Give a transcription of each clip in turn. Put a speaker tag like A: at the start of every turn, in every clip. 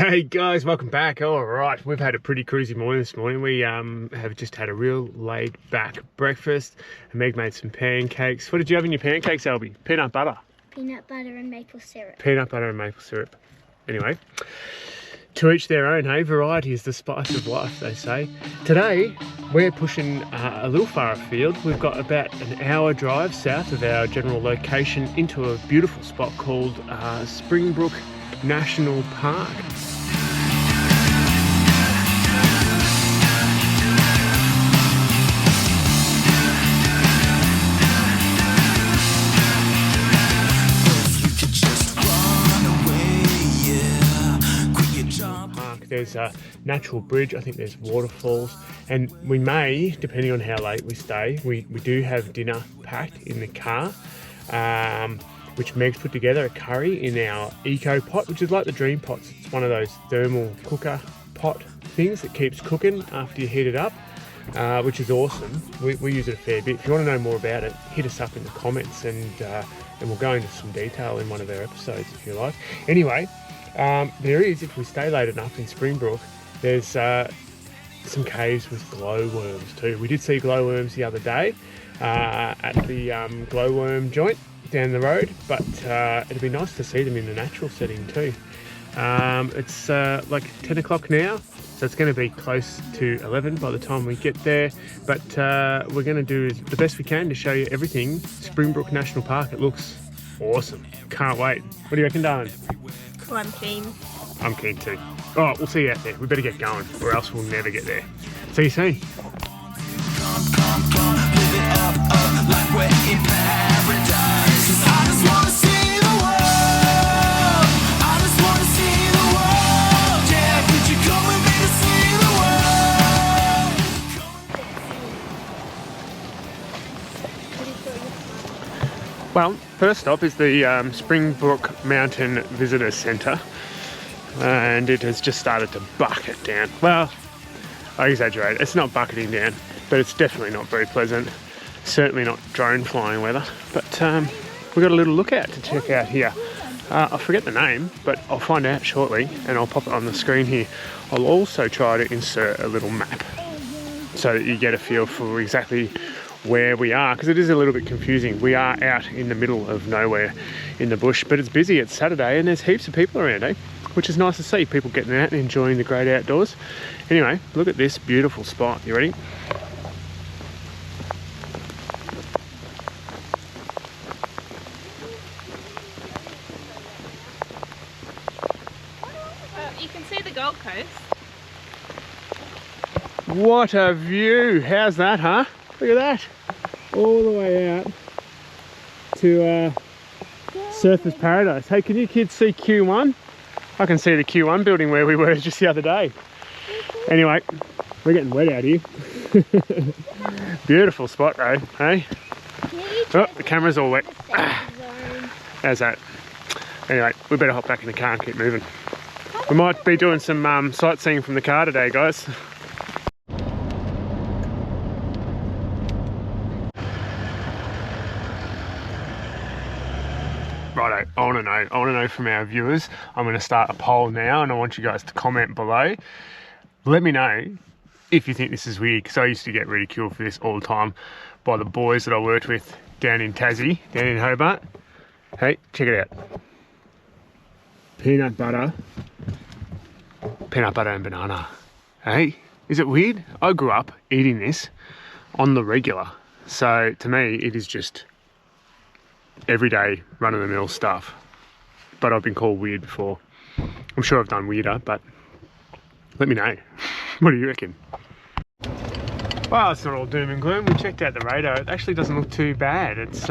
A: Hey guys, welcome back. All right, we've had a pretty cruisy morning this morning. We have just had a real laid back breakfast. Meg made some pancakes. What did you have in your pancakes, Albie? Peanut butter.
B: Peanut butter and maple syrup.
A: Peanut butter and maple syrup. Anyway, to each their own, hey? Variety is the spice of life, they say. Today, we're pushing a little far afield. We've got about an hour drive south of our general location into a beautiful spot called Springbrook National Park. There's a natural bridge, I think there's waterfalls, and we may, depending on how late we stay, we do have dinner packed in the car, which Meg's put together, a curry in our eco pot, which is like the dream pots. It's one of those thermal cooker pot things that keeps cooking after you heat it up, which is awesome. We use it a fair bit. If you want to know more about it, hit us up in the comments, and we'll go into some detail in one of our episodes if you like. Anyway, there is, if we stay late enough in Springbrook, there's some caves with glowworms too. We did see glowworms the other day at the glowworm joint down the road, but it'd be nice to see them in the natural setting too. It's like 10 o'clock now, so it's going to be close to 11 by the time we get there, but we're going to do the best we can to show you everything Springbrook National Park. It looks awesome. Can't wait. What do you reckon, darling?
B: Well, I'm keen.
A: I'm keen too. All right, we'll see you out there. We better get going, or else we'll never get there. See you soon. Well, first stop is the Springbrook Mountain Visitor Centre, and it has just started to bucket down. Well, I exaggerate, it's not bucketing down, but it's definitely not very pleasant. Certainly not drone flying weather, but we've got a little lookout to check out here. I forget the name, but I'll find out shortly, and I'll pop it on the screen here. I'll also try to insert a little map so that you get a feel for exactly where we are, because it is a little bit confusing. We are out in the middle of nowhere in the bush, but it's busy. It's Saturday and there's heaps of people around, eh? Which is nice to see, people getting out and enjoying the great outdoors. Anyway, look at this beautiful spot. You ready?
B: You can see the Gold Coast.
A: What a view! How's that, huh? Look at that! All the way out to Surfers Paradise. Hey, can you kids see Q1? I can see the Q1 building where we were just the other day. Anyway, we're getting wet out here. Beautiful spot though, hey? Oh, the camera's all wet. How's that? Anyway, we better hop back in the car and keep moving. We might be doing some sightseeing from the car today, guys. Righto, I want to know from our viewers. I'm going to start a poll now, and I want you guys to comment below. Let me know if you think this is weird, because I used to get ridiculed for this all the time by the boys that I worked with down in Tassie, down in Hobart. Hey, check it out. Peanut butter and banana. Hey, is it weird? I grew up eating this on the regular, so to me it is just everyday run-of-the-mill stuff, but I've been called weird before. I'm sure I've done weirder, but let me know. What do you reckon? Well, it's not all doom and gloom. We checked out the radar. It actually doesn't look too bad. It's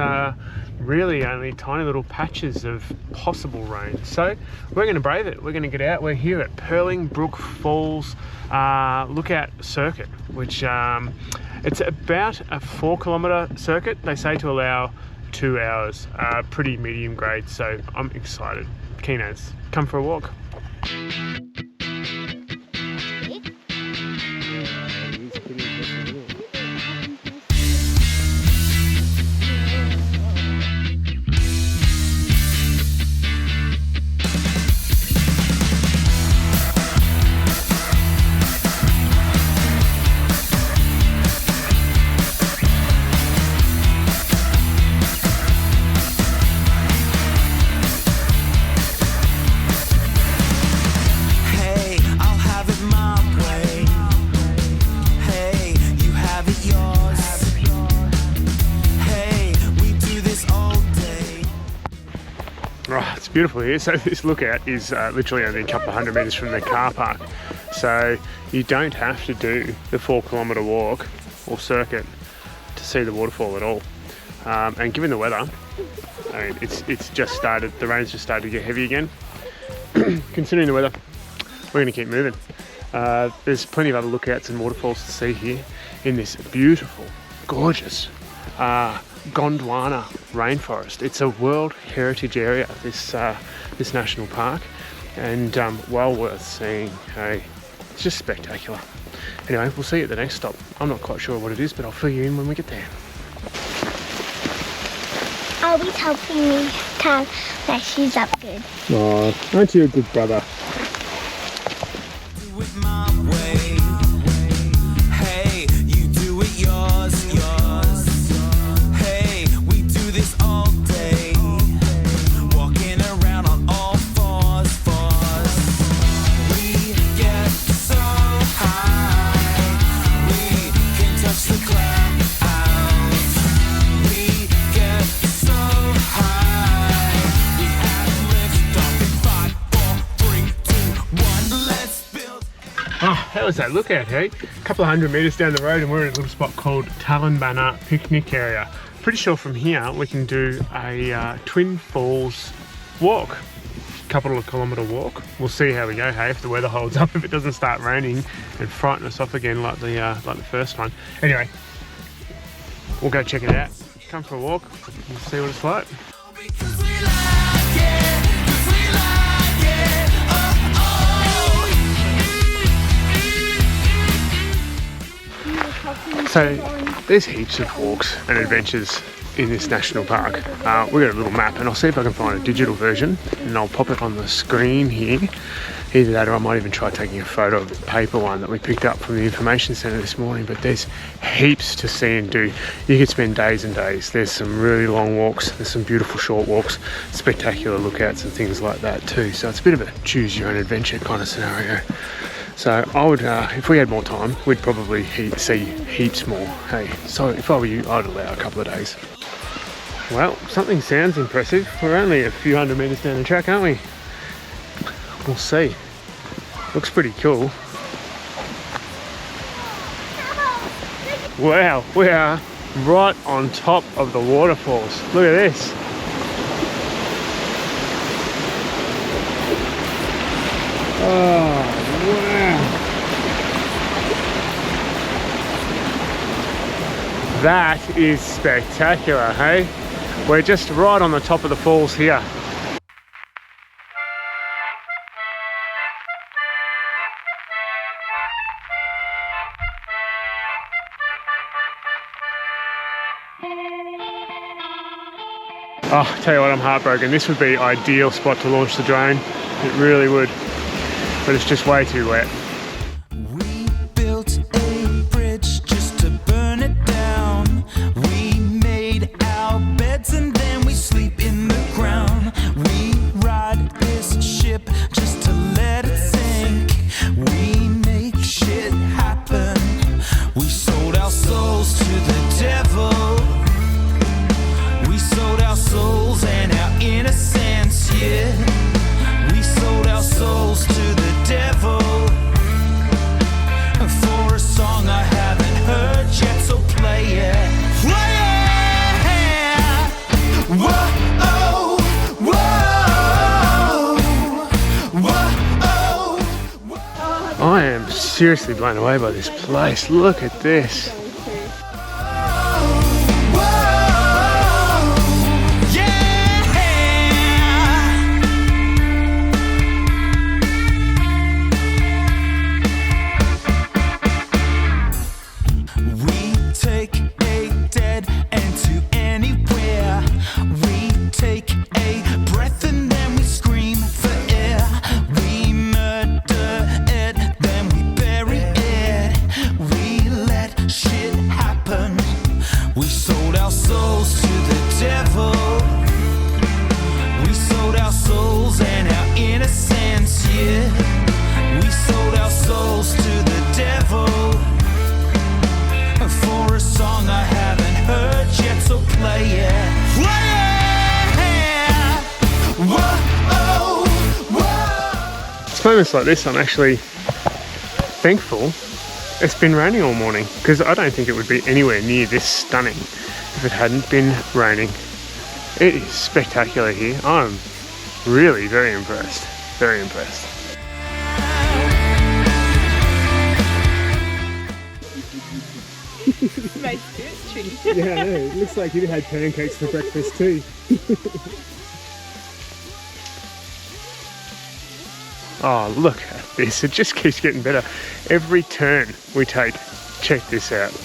A: really only tiny little patches of possible rain. So we're going to brave it. We're going to get out. We're here at Purling Brook Falls Lookout Circuit, which it's about a 4-kilometre circuit. They say to allow 2 hours, pretty medium grade, so I'm excited. Keen as. Come for a walk. beautiful here. So this lookout is literally only a couple of 100 metres from the car park. So you don't have to do the 4 kilometre walk or circuit to see the waterfall at all. And given the weather, I mean, it's just started, the rain's just started to get heavy again. Considering the weather, we're going to keep moving. There's plenty of other lookouts and waterfalls to see here in this beautiful, gorgeous Gondwana Rainforest. It's a World Heritage Area, this national park, and well worth seeing. Hey, it's just spectacular. Anyway, we'll see you at the next stop. I'm not quite sure what it is, but I'll fill you in when we get there.
B: Always helping me tell that she's up good.
A: Oh, aren't you a good brother?
C: Do it my way. Hey, you do it yours. Hey, we do this all day. Walking around on all fours. We get so high. We can touch the clouds. We get so high. We have lift off in 5, 4, 3, 2, 1. Let's build.
A: Oh, how was that lookout, hey? A couple of 100 metres down the road and we're in a little spot called Tallanbanna Picnic Area. Pretty sure from here we can do a Twin Falls walk. Couple of kilometre walk. We'll see how we go, hey, if the weather holds up, if it doesn't start raining and frighten us off again like the first one. Anyway, we'll go check it out. Come for a walk and see what it's like.
C: Because we like it, 'cause we like it,
A: So there's heaps of walks and adventures in this national park. We've got a little map and I'll see if I can find a digital version and I'll pop it on the screen here. Either that or I might even try taking a photo of the paper one that we picked up from the information centre this morning. But there's heaps to see and do. You could spend days and days. There's some really long walks, there's some beautiful short walks, spectacular lookouts and things like that too. So it's a bit of a choose your own adventure kind of scenario. So I would, if we had more time, we'd probably see heaps more. Hey, so if I were you, I'd allow a couple of days. Well, something sounds impressive. We're only a few 100 metres down the track, aren't we? We'll see. Looks pretty cool. Wow, we are right on top of the waterfalls. Look at this. Oh, wow. That is spectacular, hey? We're just right on the top of the falls here. Oh, tell you what, I'm heartbroken. This would be an ideal spot to launch the drone. It really would. But it's just way too wet.
C: We built a bridge just to burn it down. We made our beds and then we sleep in the ground. We ride this ship just to let it sink. We make shit happen. We sold our souls to the devil. We sold our souls and our innocence, yeah. We sold our souls to the devil for a song I haven't heard yet, so play it. Play it! Whoa, whoa, whoa.
A: I am seriously blown away by this place. Look at this.
C: Shit
A: moments like this, I'm actually thankful it's been raining all morning, because I don't think it would be anywhere near this stunning if it hadn't been raining. It is spectacular here. I'm really very impressed. Very impressed. Yeah, I know. It looks like you had pancakes for breakfast too. Oh, look at this. It just keeps getting better. Every turn we take, check this out.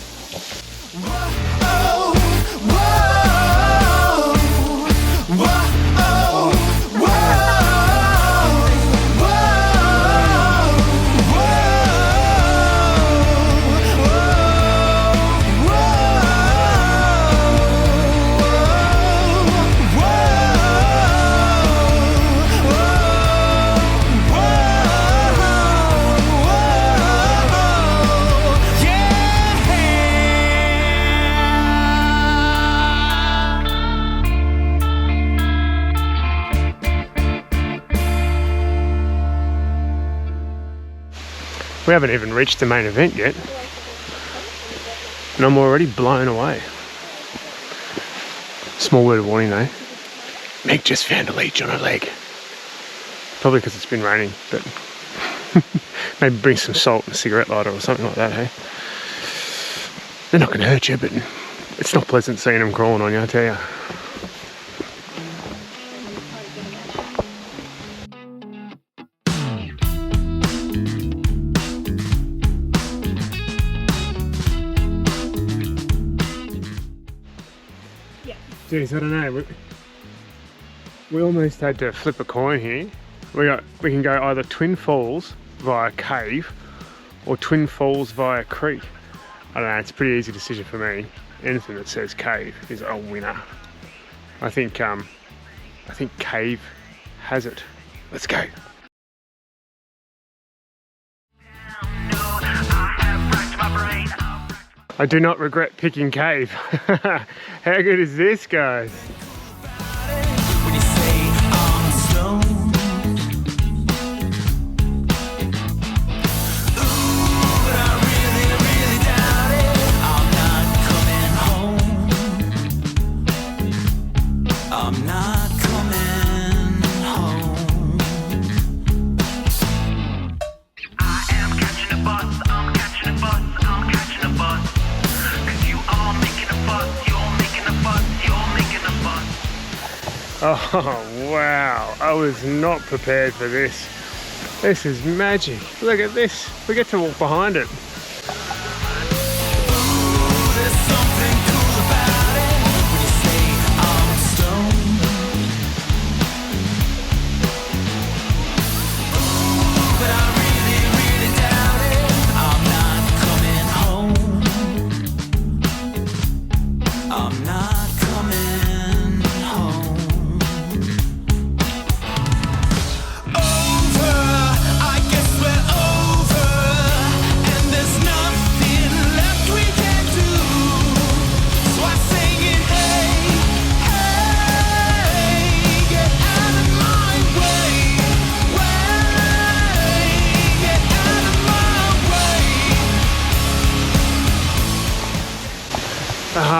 A: We haven't even reached the main event yet, and I'm already blown away. Small word of warning though, Meg just found a leech on her leg. Probably because it's been raining, but maybe bring some salt and a cigarette lighter or something like that, hey? They're not going to hurt you, but it's not pleasant seeing them crawling on you, I tell you. Jeez, I don't know. We almost had to flip a coin here. We can go either Twin Falls via cave or Twin Falls via creek. I don't know, it's a pretty easy decision for me. Anything that says cave is a winner. I think cave has it. Let's go. I do not regret picking cave. How good is this, guys? Oh wow, I was not prepared for this. This is magic. Look at this. We get to walk behind it.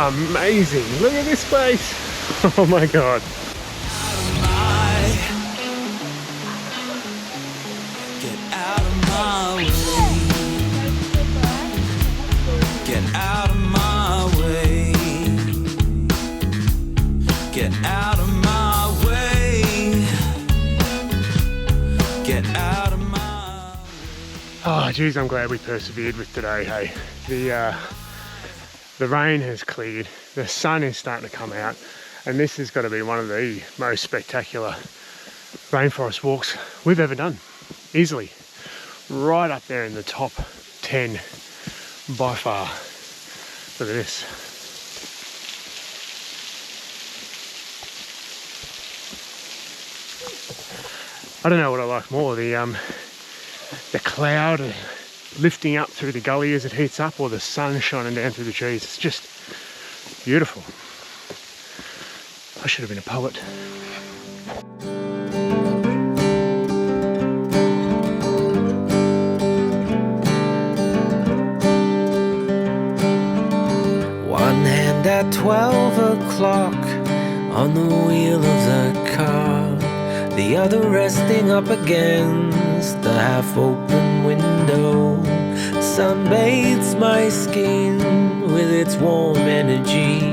A: Amazing, look at this place. Oh my god. Get out of my way. Get out of my way. Get out of my way. Get out of my way. Oh geez, I'm glad we persevered with today, hey. The rain has cleared, the sun is starting to come out, and this has got to be one of the most spectacular rainforest walks we've ever done. Easily. Right up there in the top 10 by far. Look at this. I don't know what I like more, the cloud lifting up through the gully as it heats up, or the sun shining down through the trees. It's just beautiful. I should have been a poet.
C: the clock on the wheel of the car, the other resting up against the half-open window. Sun bathes my skin with its warm energy.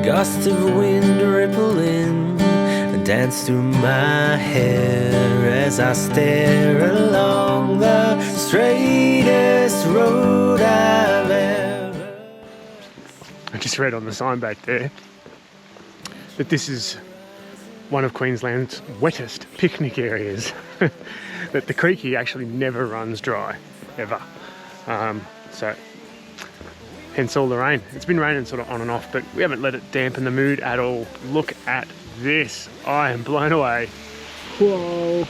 C: Gusts of wind ripple in and dance through my hair as I stare along the straightest road I've ever.
A: I just read on the sign back there that this is one of Queensland's wettest picnic areas. That the creekie actually never runs dry, ever. So hence all the rain. It's been raining sort of on and off, but we haven't let it dampen the mood at all. Look at this. I am blown away. Whoa.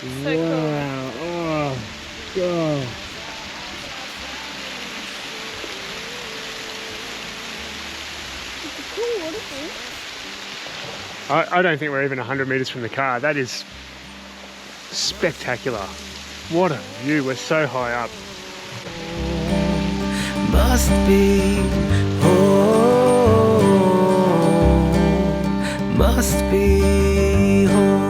D: So
A: wow. Oh, God.
B: It's a cool waterfall.
A: I don't think we're even 100 metres from the car. That is spectacular. What a view. We're so high up.
C: Must be home, must be home.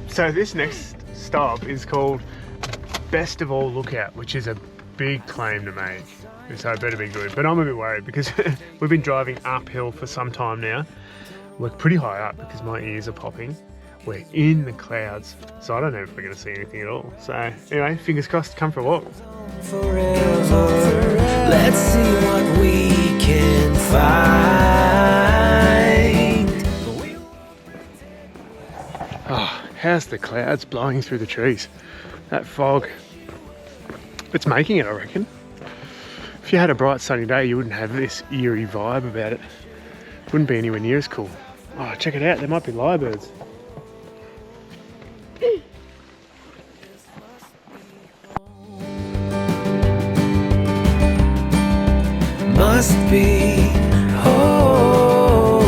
A: So this next stop is called Best of All Lookout, which is a big claim to make. So it better be good. But I'm a bit worried because we've been driving uphill for some time now. We're pretty high up because my ears are popping. We're in the clouds, so I don't know if we're going to see anything at all. So anyway, fingers crossed, come for a walk.
C: Forever, let's see what we can find.
A: Oh, how's the clouds blowing through the trees? That fog, it's making it, I reckon. If you had a bright sunny day, you wouldn't have this eerie vibe about it. Wouldn't be anywhere near as cool. Oh, check it out, there might be lyrebirds.
C: Must be home,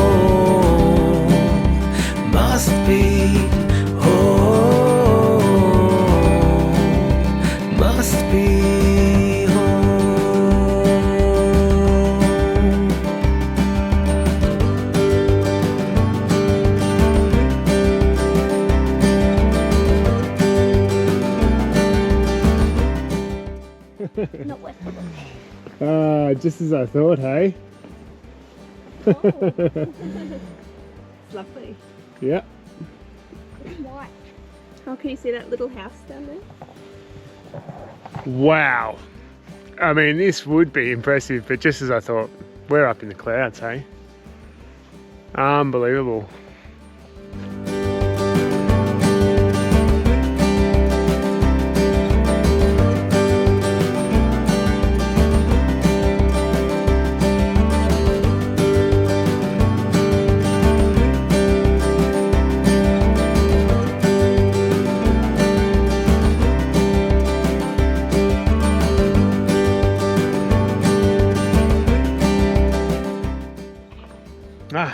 C: must be home, must be home.
B: Not west of them.
A: Just as I thought, hey?
D: It's lovely.
A: Yeah.
B: It's white.
D: Oh, can you see that little house down there?
A: Wow. I mean, this would be impressive, but just as I thought, we're up in the clouds, hey? Unbelievable.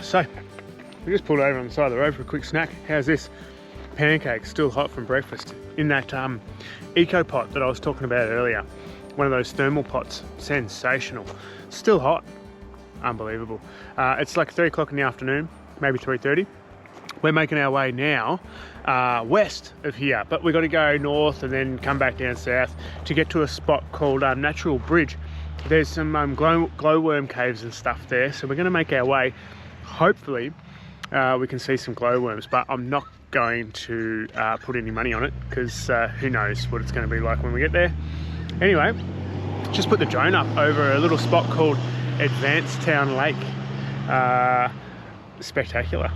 A: So we just pulled over on the side of the road for a quick snack. How's this? Pancakes, still hot from breakfast, in that eco pot that I was talking about earlier. One of those thermal pots, sensational. Still hot, unbelievable. It's like 3 o'clock in the afternoon, maybe 3:30. We're making our way now west of here, but we've got to go north and then come back down south to get to a spot called Natural Bridge. There's some glowworm caves and stuff there, so we're going to make our way. Hopefully we can see some glowworms, but I'm not going to put any money on it because who knows what it's going to be like when we get there. Anyway, just put the drone up over a little spot called Advanced Town Lake. Spectacular.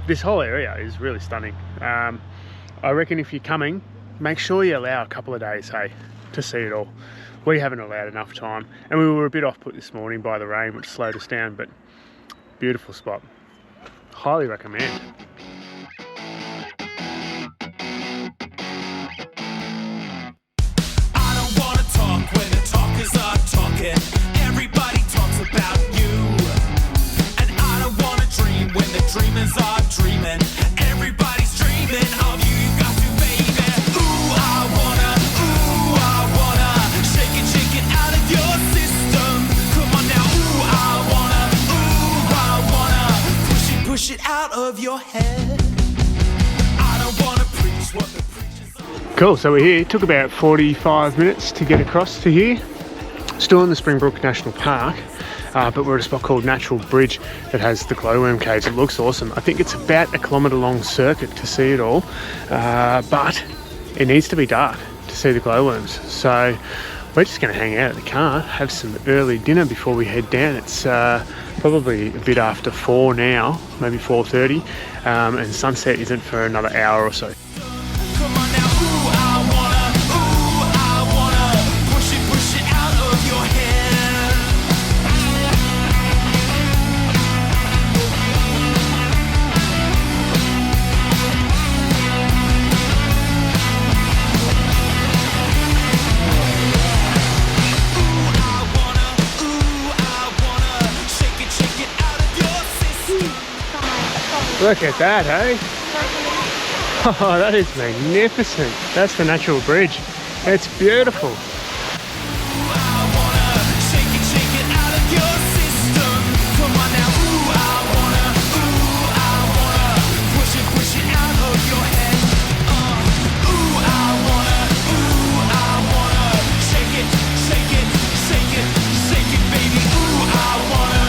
A: This whole area is really stunning. I reckon if you're coming, make sure you allow a couple of days, hey, to see it all. We haven't allowed enough time, and we were a bit off put this morning by the rain, which slowed us down, but beautiful spot. Highly recommend.
C: I don't wanna talk when the talkers are talking. Everybody talks about you. And I don't wanna dream when the dreamers are dreaming. Everybody's your head. I don't wanna preach what the preachers are.
A: Cool, so we're here. It took about 45 minutes to get across to here. Still in the Springbrook National Park, but we're at a spot called Natural Bridge that has the glowworm caves. It looks awesome. I think it's about a kilometre long circuit to see it all, but it needs to be dark to see the glowworms. So we're just going to hang out at the car, have some early dinner before we head down. It's probably a bit after 4 now, maybe 4:30, and sunset isn't for another hour or so.
C: Come on now, ooh, I wanna push it out of your head. Ooh, I wanna shake it out of your system.
A: Look at that, hey? Oh, that is magnificent. That's the Natural Bridge. It's beautiful.
C: I wanna shake it out of your system. Come on now, ooh, I wanna push it out of your head. Ooh, I wanna shake it, baby. Ooh, I wanna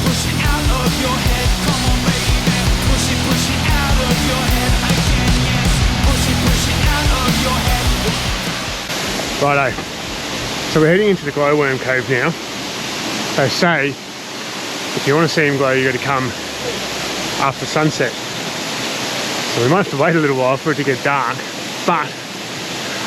C: push it out of your head. Come on, baby, push it out of your head again, yes. Push it out of your head.
A: Righto. So we're heading into the glowworm cave now. They say if you want to see them glow, you've got to come after sunset. So we might have to wait a little while for it to get dark, but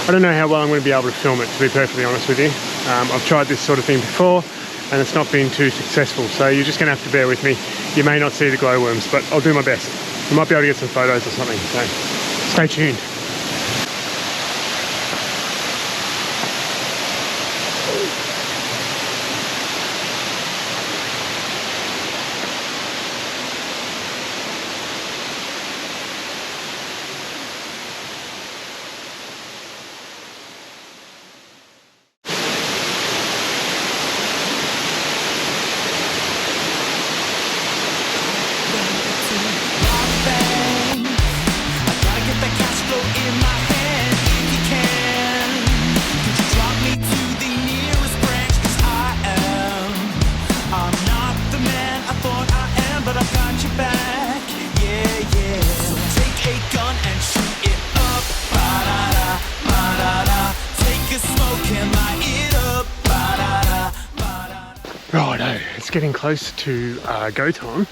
A: I don't know how well I'm going to be able to film it, to be perfectly honest with you. I've tried this sort of thing before and it's not been too successful, so you're just going to have to bear with me. You may not see the glowworms, but I'll do my best. I might be able to get some photos or something, so stay tuned. Righto, it's getting close to go time.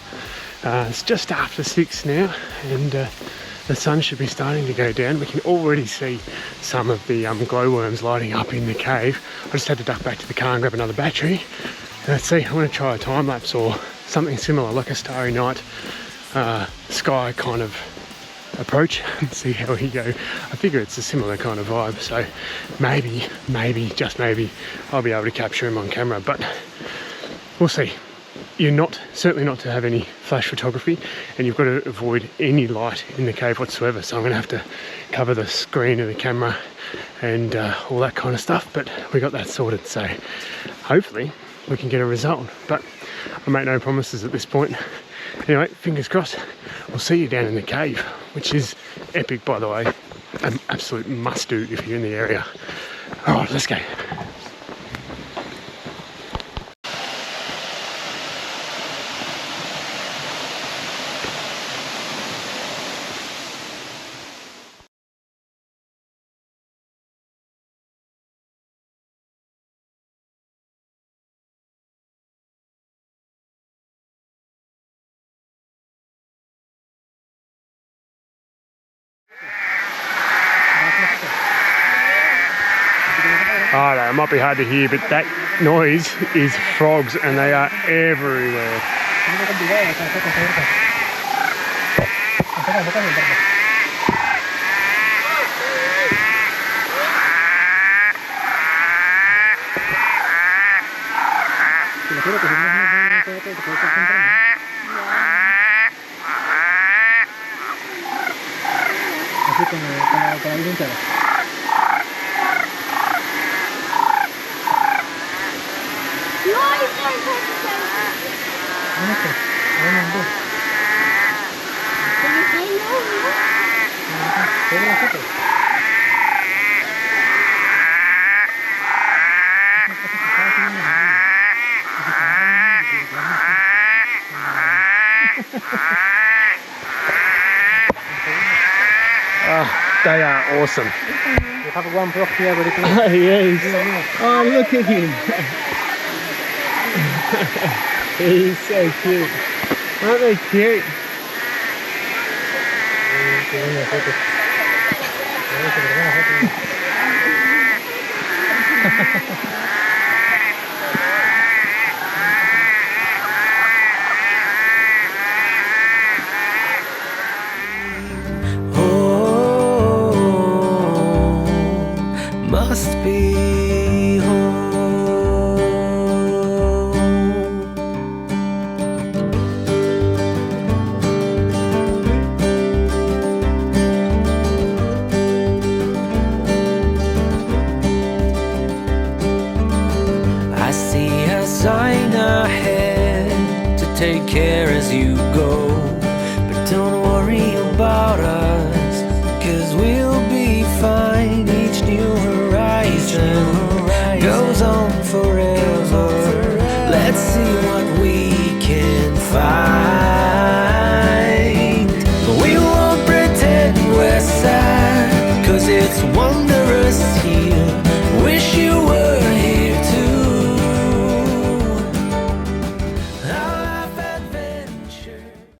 A: It's just after 6 now, and the sun should be starting to go down. We can already see some of the glowworms lighting up in the cave. I just had to duck back to the car and grab another battery. Let's see, I'm going to try a time lapse or something similar, like a Starry Night sky kind of approach, and see how we go. I figure it's a similar kind of vibe, so maybe, just maybe, I'll be able to capture him on camera, but we'll see. You're certainly not to have any flash photography, and you've got to avoid any light in the cave whatsoever. So I'm going to have to cover the screen of the camera and all that kind of stuff, but we got that sorted, so hopefully we can get a result. But I make no promises at this point. Anyway, fingers crossed. We'll see you down in the cave, which is epic, by the way. An absolute must do if you're in the area. All right, let's go. Alright, it might be hard to hear, but that noise is frogs, and they are everywhere. They are awesome.
E: You have one Brook here, but it's
A: Oh, yes. Oh, look at him. He's so cute. Aren't they cute?
C: Must be home. I see a sign ahead to take care as you go, but don't worry about us, 'cause we'll be fine. Each new horizon goes on forever. Let's see what